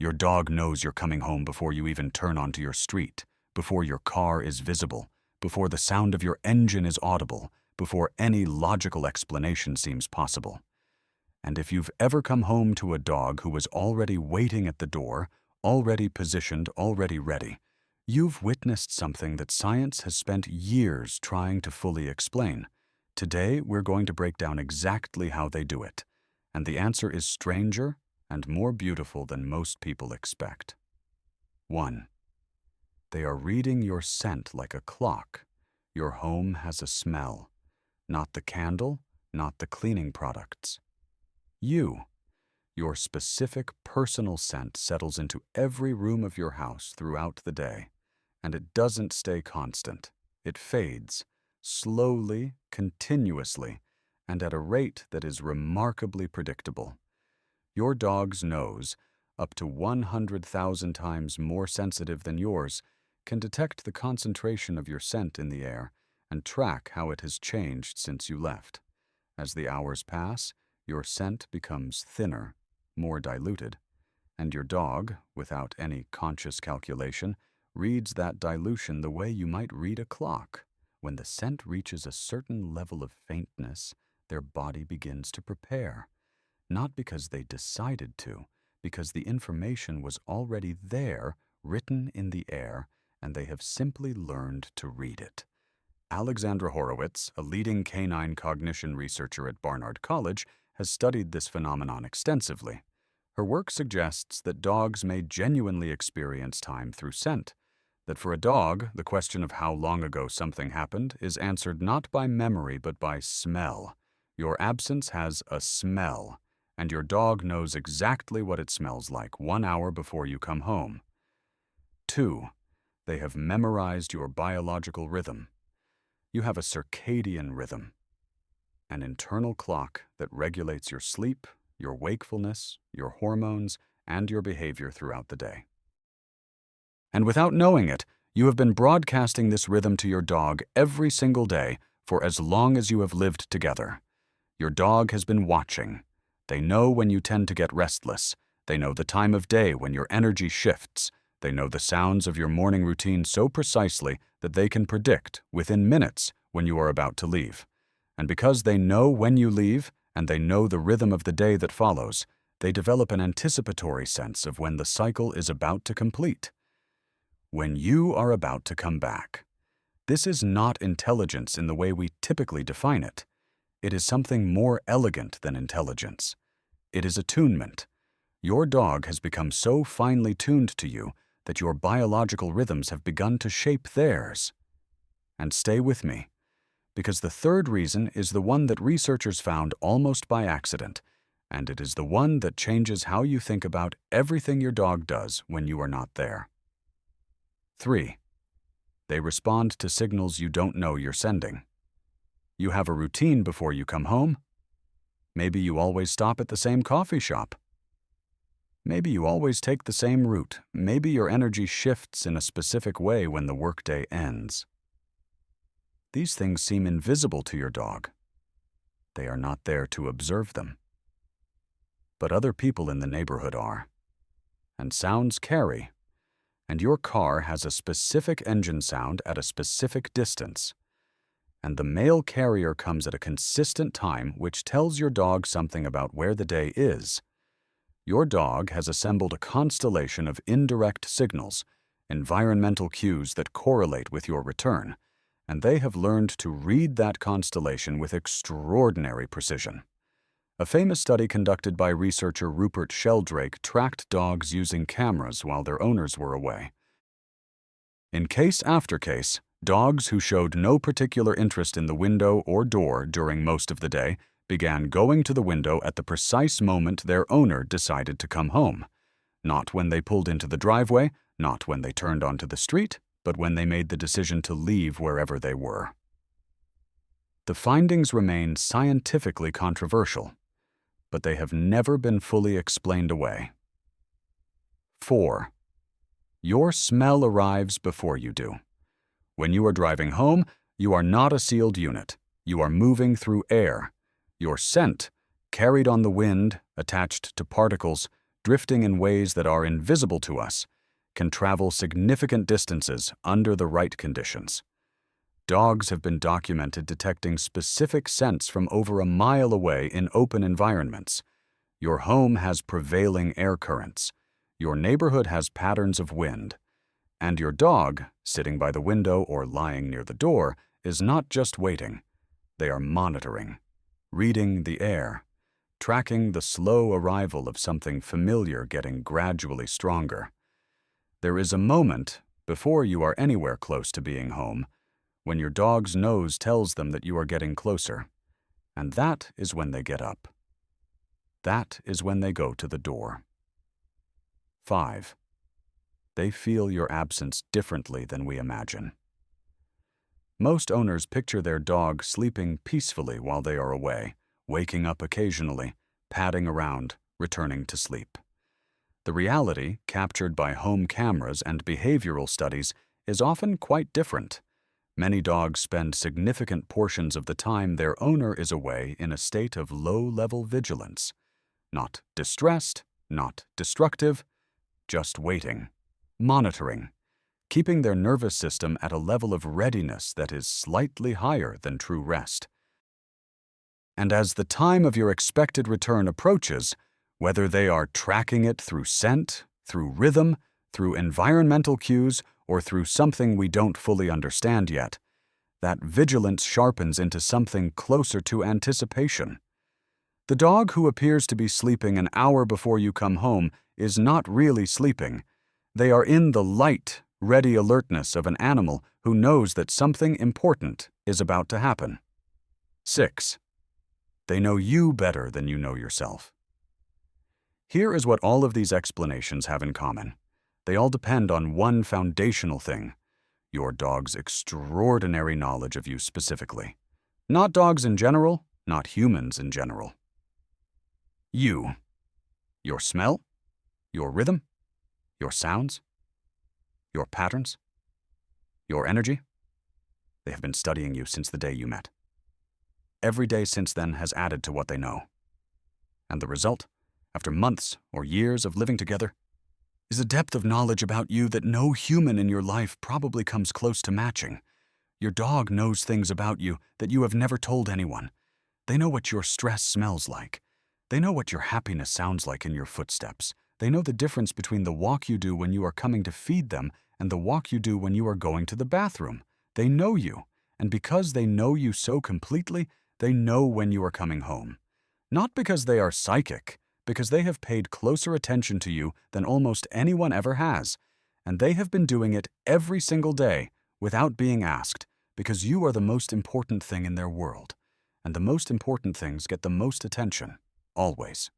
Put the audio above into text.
Your dog knows you're coming home before you even turn onto your street, before your car is visible, before the sound of your engine is audible, before any logical explanation seems possible. And if you've ever come home to a dog who was already waiting at the door, already positioned, already ready, you've witnessed something that science has spent years trying to fully explain. Today, we're going to break down exactly how they do it. And the answer is stranger and more beautiful than most people expect. 1. They are reading your scent like a clock. Your home has a smell. Not the candle, not the cleaning products. Your specific personal scent settles into every room of your house throughout the day, and it doesn't stay constant. It fades, slowly, continuously, and at a rate that is remarkably predictable. Your dog's nose, up to 100,000 times more sensitive than yours, can detect the concentration of your scent in the air and track how it has changed since you left. As the hours pass, your scent becomes thinner, more diluted, and your dog, without any conscious calculation, reads that dilution the way you might read a clock. When the scent reaches a certain level of faintness, their body begins to prepare. Not because they decided to, because the information was already there, written in the air, and they have simply learned to read it. Alexandra Horowitz, a leading canine cognition researcher at Barnard College, has studied this phenomenon extensively. Her work suggests that dogs may genuinely experience time through scent, that for a dog, the question of how long ago something happened is answered not by memory but by smell. Your absence has a smell, and your dog knows exactly what it smells like 1 hour before you come home. 2. They have memorized your biological rhythm. You have a circadian rhythm, an internal clock that regulates your sleep, your wakefulness, your hormones, and your behavior throughout the day. And without knowing it, you have been broadcasting this rhythm to your dog every single day for as long as you have lived together. Your dog has been watching. They know when you tend to get restless. They know the time of day when your energy shifts. They know the sounds of your morning routine so precisely that they can predict, within minutes, when you are about to leave. And because they know when you leave, and they know the rhythm of the day that follows, they develop an anticipatory sense of when the cycle is about to complete. When you are about to come back. This is not intelligence in the way we typically define it. It is something more elegant than intelligence. It is attunement. Your dog has become so finely tuned to you that your biological rhythms have begun to shape theirs. And stay with me, because the third reason is the one that researchers found almost by accident, and it is the one that changes how you think about everything your dog does when you are not there. 3. They respond to signals you don't know you're sending. You have a routine before you come home. Maybe you always stop at the same coffee shop. Maybe you always take the same route. Maybe your energy shifts in a specific way when the workday ends. These things seem invisible to your dog. They are not there to observe them. But other people in the neighborhood are. And sounds carry. And your car has a specific engine sound at a specific distance. And the mail carrier comes at a consistent time which tells your dog something about where the day is. Your dog has assembled a constellation of indirect signals, environmental cues that correlate with your return, and they have learned to read that constellation with extraordinary precision. A famous study conducted by researcher Rupert Sheldrake tracked dogs using cameras while their owners were away. In case after case, dogs who showed no particular interest in the window or door during most of the day began going to the window at the precise moment their owner decided to come home. Not when they pulled into the driveway, not when they turned onto the street, but when they made the decision to leave wherever they were. The findings remain scientifically controversial, but they have never been fully explained away. 4. Your smell arrives before you do. When you are driving home, you are not a sealed unit. You are moving through air. Your scent, carried on the wind, attached to particles, drifting in ways that are invisible to us, can travel significant distances under the right conditions. Dogs have been documented detecting specific scents from over a mile away in open environments. Your home has prevailing air currents. Your neighborhood has patterns of wind. And your dog, sitting by the window or lying near the door, is not just waiting. They are monitoring, reading the air, tracking the slow arrival of something familiar getting gradually stronger. There is a moment, before you are anywhere close to being home, when your dog's nose tells them that you are getting closer. And that is when they get up. That is when they go to the door. 5. They feel your absence differently than we imagine. Most owners picture their dog sleeping peacefully while they are away, waking up occasionally, padding around, returning to sleep. The reality, captured by home cameras and behavioral studies, is often quite different. Many dogs spend significant portions of the time their owner is away in a state of low-level vigilance. Not distressed, not destructive, just waiting, monitoring, keeping their nervous system at a level of readiness that is slightly higher than true rest. And as the time of your expected return approaches, whether they are tracking it through scent, through rhythm, through environmental cues, or through something we don't fully understand yet, that vigilance sharpens into something closer to anticipation. The dog who appears to be sleeping an hour before you come home is not really sleeping. They are in the light, ready alertness of an animal who knows that something important is about to happen. 6. They know you better than you know yourself. Here is what all of these explanations have in common. They all depend on one foundational thing: your dog's extraordinary knowledge of you specifically. Not dogs in general, not humans in general. You. Your smell, your rhythm, your sounds, your patterns, your energy. They have been studying you since the day you met. Every day since then has added to what they know. And the result, after months or years of living together, is a depth of knowledge about you that no human in your life probably comes close to matching. Your dog knows things about you that you have never told anyone. They know what your stress smells like. They know what your happiness sounds like in your footsteps. They know the difference between the walk you do when you are coming to feed them and the walk you do when you are going to the bathroom. They know you, and because they know you so completely, they know when you are coming home. Not because they are psychic, because they have paid closer attention to you than almost anyone ever has, and they have been doing it every single day without being asked, because you are the most important thing in their world, and the most important things get the most attention, always.